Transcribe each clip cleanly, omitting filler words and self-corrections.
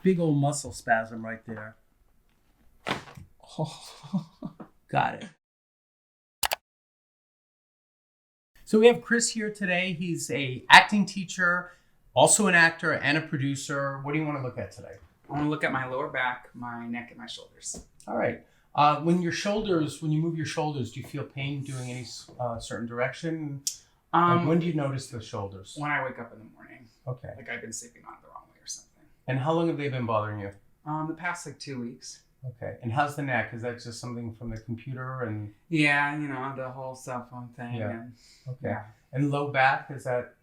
big old muscle spasm right there. Got it. So we have Chris here today. He's a acting teacher, also an actor and a producer. What do you want to look at today? I want to look at my lower back, my neck, and my shoulders. All right. When you move your shoulders, do you feel pain doing any certain direction? When do you notice the shoulders? When I wake up in the morning. Okay. Like I've been sleeping on it the wrong way or something. And how long have they been bothering you? The past 2 weeks. Okay. And how's the neck? Is that just something from the computer and? Yeah, the whole cell phone thing. Yeah. And, okay. Yeah. And low back, is that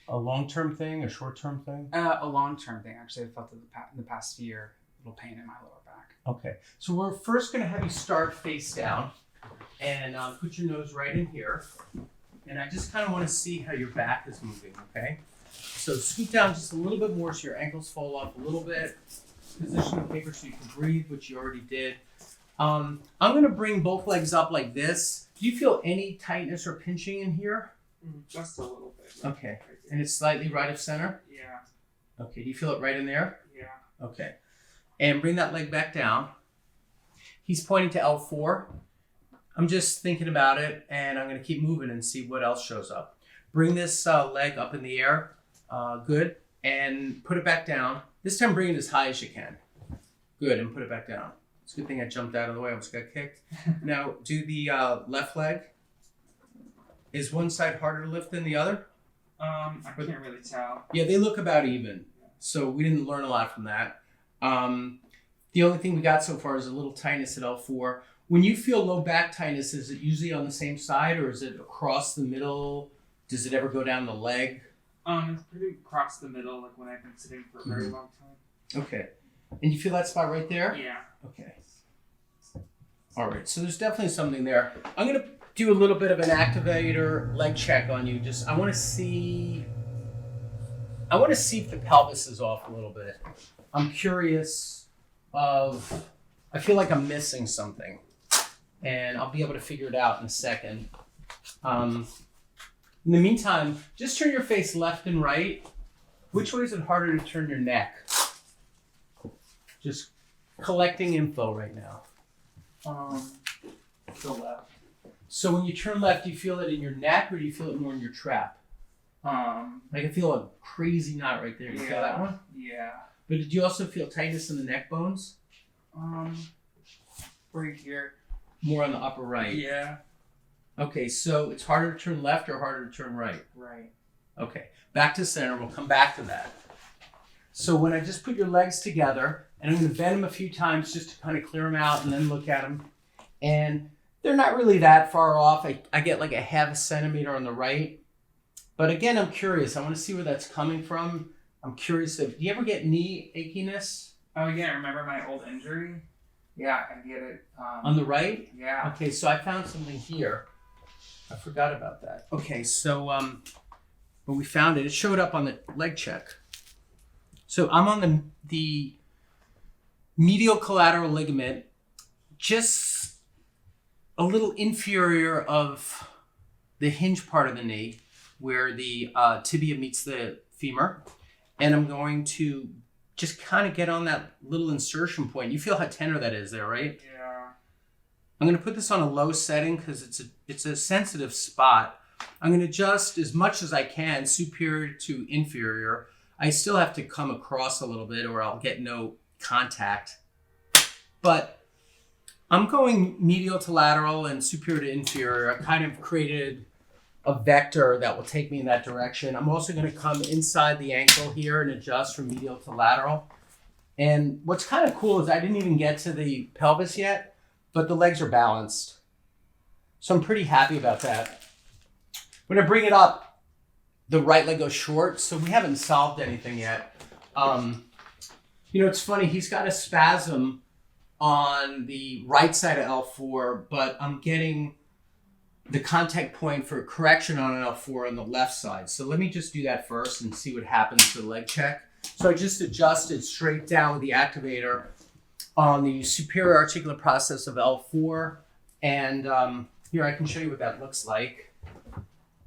a long-term thing, a short-term thing? A long-term thing. Actually, I felt in the past year, a little pain in my lower back. Okay. So we're first going to have you start face down and put your nose right in here. And I just kind of want to see how your back is moving, okay? So scoot down just a little bit more so your ankles fall off a little bit. Position the paper so you can breathe, which you already did. I'm going to bring both legs up like this. Do you feel any tightness or pinching in here? Just a little bit. Okay. Right there. And it's slightly right of center? Yeah. Okay. Do you feel it right in there? Yeah. Okay. And bring that leg back down. He's pointing to L4. I'm just thinking about it, and I'm going to keep moving and see what else shows up. Bring this leg up in the air. Good. And put it back down. This time bring it as high as you can. Good. And put it back down. It's a good thing I jumped out of the way. I almost got kicked. Now, do the left leg. Is one side harder to lift than the other? I can't really tell. Yeah, they look about even. So we didn't learn a lot from that. The only thing we got so far is a little tightness at L4. When you feel low back tightness, is it usually on the same side or is it across the middle? Does it ever go down the leg? It's pretty across the middle, like when I've been sitting for a very long time. Okay. And you feel that spot right there? Yeah. Okay. All right. So there's definitely something there. I'm going to do a little bit of an activator leg check on you. I want to see if the pelvis is off a little bit. I'm curious I feel like I'm missing something. And I'll be able to figure it out in a second. In the meantime, just turn your face left and right. Which way is it harder to turn your neck? Just collecting info right now. The left. So when you turn left, do you feel it in your neck or do you feel it more in your trap? Like I feel a crazy knot right there. Do you feel that one? Yeah. But did you also feel tightness in the neck bones? Right here. More on the upper right. Yeah. Okay, so it's harder to turn left or harder to turn right? Right. Okay, back to center. We'll come back to that. So when I just put your legs together, and I'm going to bend them a few times just to kind of clear them out and then look at them. And they're not really that far off. I get like a half a centimeter on the right. But again, I'm curious. I want to see where that's coming from. I'm curious do you ever get knee achiness? Oh yeah, remember my old injury? Yeah, I get it. On the right? Yeah. Okay, so I found something here. I forgot about that. Okay, so when we found it, it showed up on the leg check. So I'm on the medial collateral ligament, just a little inferior of the hinge part of the knee, where the tibia meets the femur. And I'm going to just kind of get on that little insertion point. You feel how tender that is there, right? Yeah. I'm going to put this on a low setting because it's a sensitive spot. I'm going to adjust as much as I can, superior to inferior. I still have to come across a little bit or I'll get no contact. But I'm going medial to lateral and superior to inferior. I kind of created a vector that will take me in that direction. I'm also going to come inside the ankle here and adjust from medial to lateral. And what's kind of cool is I didn't even get to the pelvis yet, but the legs are balanced. So I'm pretty happy about that. When I bring it up, the right leg goes short, so we haven't solved anything yet. It's funny, he's got a spasm on the right side of L4, but I'm getting the contact point for correction on an L4 on the left side. So let me just do that first and see what happens to the leg check. So I just adjusted straight down with the activator on the superior articular process of L4. And here, I can show you what that looks like.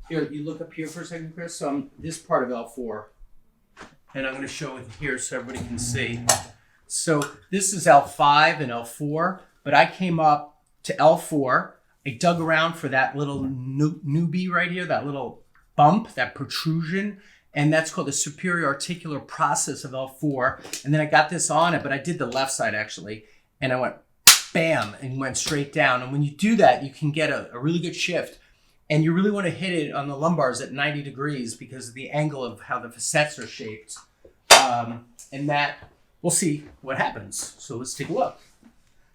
Here, you look up here for a second, Chris. So I'm this part of L4. And I'm going to show it here so everybody can see. So this is L5 and L4, but I came up to L4. I dug around for that little newbie right here, that little bump, that protrusion, and that's called the superior articular process of L4. And then I got this on it, but I did the left side actually, and I went bam and went straight down. And when you do that, you can get a really good shift. And you really want to hit it on the lumbars at 90 degrees because of the angle of how the facets are shaped. And that, we'll see what happens. So let's take a look.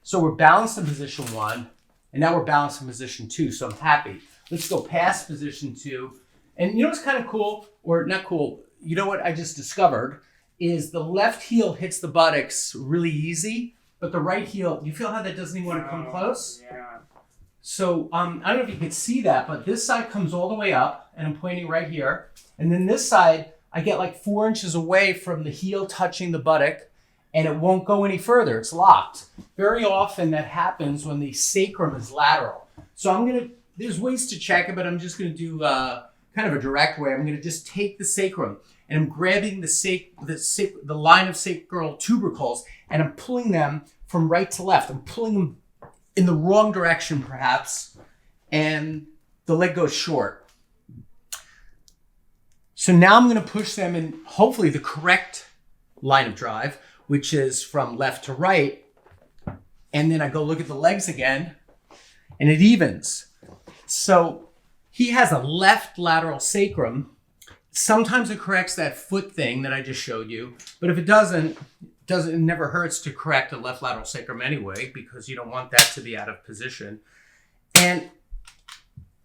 So we're balanced in position 1, and now we're balanced in position 2, so I'm happy. Let's go past position 2. And you know what's kind of cool, or not cool, you know what I just discovered, is the left heel hits the buttocks really easy, but the right heel, you feel how that doesn't even want to come close? Yeah. So I don't know if you can see that, but this side comes all the way up, and I'm pointing right here. And then this side, I get like 4 inches away from the heel touching the buttock, and it won't go any further. It's locked. Very often that happens when the sacrum is lateral. So there's ways to check it, but I'm just gonna do kind of a direct way. I'm gonna just take the sacrum, and I'm grabbing the line of sacral tubercles, and I'm pulling them from right to left. I'm pulling them in the wrong direction perhaps, and the leg goes short. So now I'm going to push them in hopefully the correct line of drive, which is from left to right. And then I go look at the legs again, and it evens. So he has a left lateral sacrum. Sometimes it corrects that foot thing that I just showed you, but if it doesn't, it never hurts to correct a left lateral sacrum anyway, because you don't want that to be out of position. And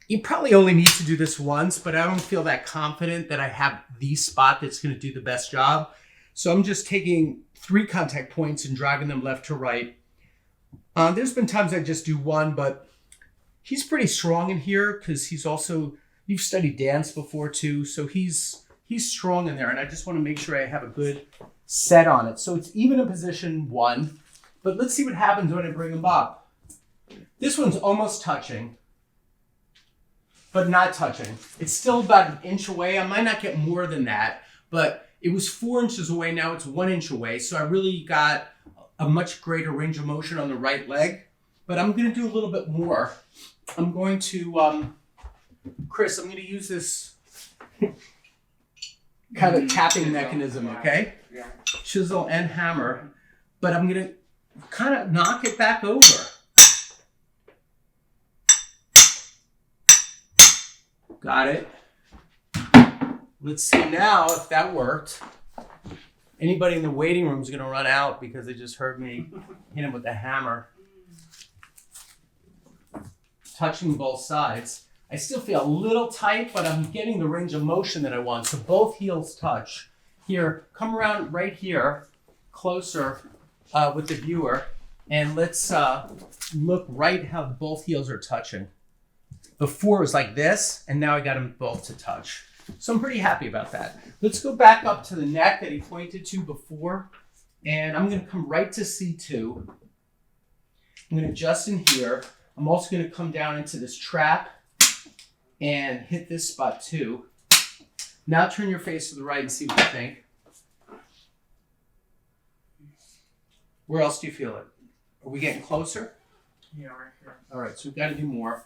you probably only need to do this once, but I don't feel that confident that I have the spot that's going to do the best job. So I'm just taking 3 contact points and driving them left to right. There's been times I just do 1, but he's pretty strong in here because you've studied dance before too, so he's strong in there, and I just want to make sure I have a good set on it. So it's even in position 1, but let's see what happens when I bring him up. This one's almost touching, but not touching. It's still about 1 inch away. I might not get more than that, but it was 4 inches away. Now it's 1 inch away. So I really got a much greater range of motion on the right leg, but I'm going to do a little bit more. I'm going to, Chris, I'm going to use this kind of tapping mechanism, okay? Yeah. Chisel and hammer, but I'm going to kind of knock it back over. Got it. Let's see now if that worked. Anybody in the waiting room is going to run out because they just heard me hit him with the hammer. Touching both sides. I still feel a little tight, but I'm getting the range of motion that I want. So both heels touch. Here, come around right here, closer with the viewer, and let's look right how both heels are touching. Before it was like this, and now I got them both to touch. So I'm pretty happy about that. Let's go back up to the neck that he pointed to before, and I'm going to come right to C2. I'm going to adjust in here. I'm also going to come down into this trap and hit this spot too. Now turn your face to the right and see what you think. Where else do you feel it? Are we getting closer? Yeah, right here. All right, so we've got to do more.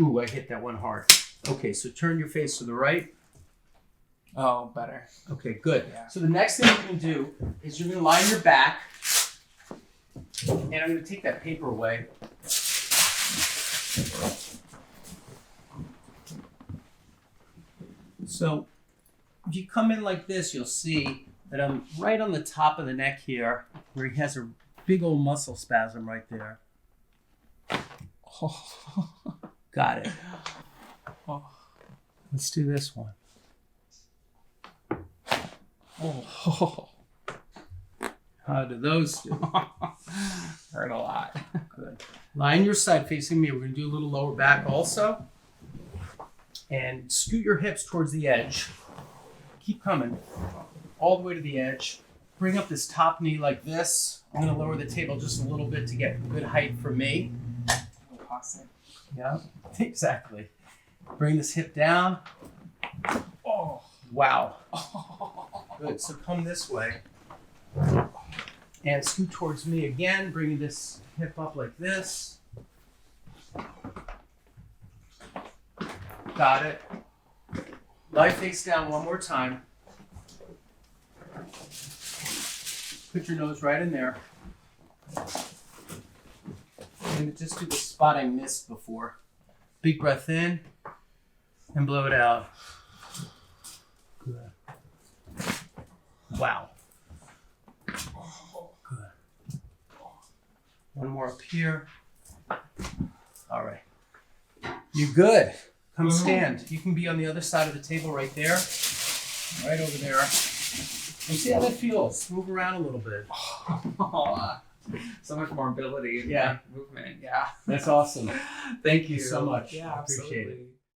Ooh, I hit that one hard. Okay, so turn your face to the right. Oh, better. Okay, good. Yeah. So the next thing you're going to do is you're going to lie on your back. And I'm going to take that paper away. So if you come in like this, you'll see that I'm right on the top of the neck here, where he has a big old muscle spasm right there. Oh. Got it. Oh. Let's do this one. Oh. How do those do? Hurt a lot. Good. Lie on your side facing me. We're going to do a little lower back also. And scoot your hips towards the edge. Keep coming. All the way to the edge. Bring up this top knee like this. I'm going to lower the table just a little bit to get good height for me. Yeah, exactly. Bring this hip down. Oh. Wow. Good. So come this way. And scoot towards me again, bringing this hip up like this. Got it. Lie face down one more time. Put your nose right in there. And just do the spot I missed before. Big breath in and blow it out. Good. Wow. Good. One more up here. All right. You're good. Come stand. You can be on the other side of the table right there. Right over there. And see how that feels. Move around a little bit. So much more ability in Yeah. movement. Yeah. That's awesome. Thank you so much. Yeah, I appreciate it. absolutely.